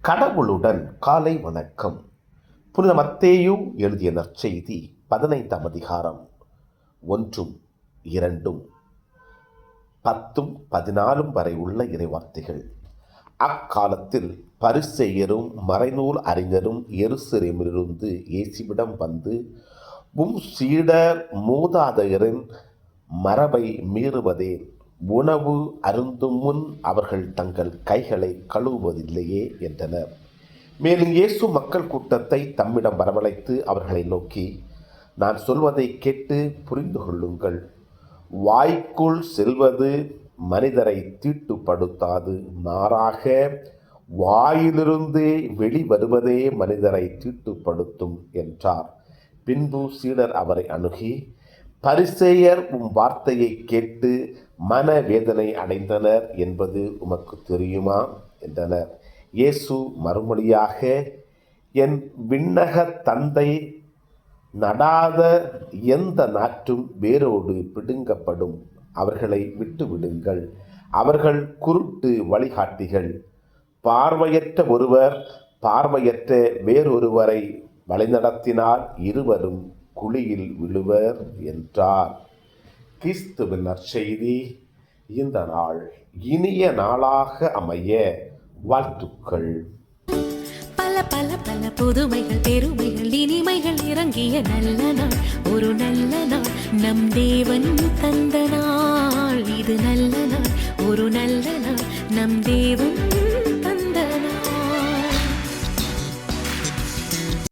கடவுளுடன் காலை வணக்கம். புனித மத்தேயு எழுதிய நற்செய்தி 15ஆம் அதிகாரம் 1, 2, 10, 14 வரை உள்ள இறைவார்த்தைகள். அக்காலத்தில் பரிசேயரும் மறைநூல் அறிஞரும் எருசலேமிலிருந்து இயேசுவிடம் வந்து, சீடர் மூதாதையரின் மரபை மீறுவதேன்? உணவு அருந்தும் முன் அவர்கள் தங்கள் கைகளை கழுவுவதில்லையே என்றனர். மேலும் இயேசு மக்கள் கூட்டத்தை தம்மிடம் வரவழைத்து அவர்களை நோக்கி, நான் சொல்வதை கேட்டு புரிந்து கொள்ளுங்கள். வாய்க்குள் செல்வது மனிதரை தீட்டுப்படுத்தாது, மாறாக வாயிலிருந்து வெளிவருவதே மனிதரை தீட்டுப்படுத்தும் என்றார். பின்பு சீடர் அவரை அணுகி, பரிசேயர் வார்த்தையை கேட்டு மனவேதனை அடைந்தனர் என்பது உமக்கு தெரியுமா என்றனர். இயேசு மறுமொழியாக, என் விண்ணக தந்தை நடாத எந்த நாற்றும் வேரோடு பிடுங்கப்படும். அவர்களை விட்டுவிடுங்கள். அவர்கள் குருட்டு வழிகாட்டிகள். பார்வையற்ற ஒருவர் பார்வையற்ற வேறொருவரை வழிநடத்தினால் இருவரும் குழியில் விழுவர் என்றார். கிறிஸ்துவின் நற்செய்தி. இந்த நாள் இனிய நாளாக அமைய வாழ்த்துக்கள். பல பல பல புதுமைகள், பெருமைகள், இனிமைகள் இறங்கிய நல்ல நாள், ஒரு நல்ல நாள், நம் தேவன் தந்த நாள். இது நல்ல நாள், ஒரு நல்ல நாள், நம் தேவன்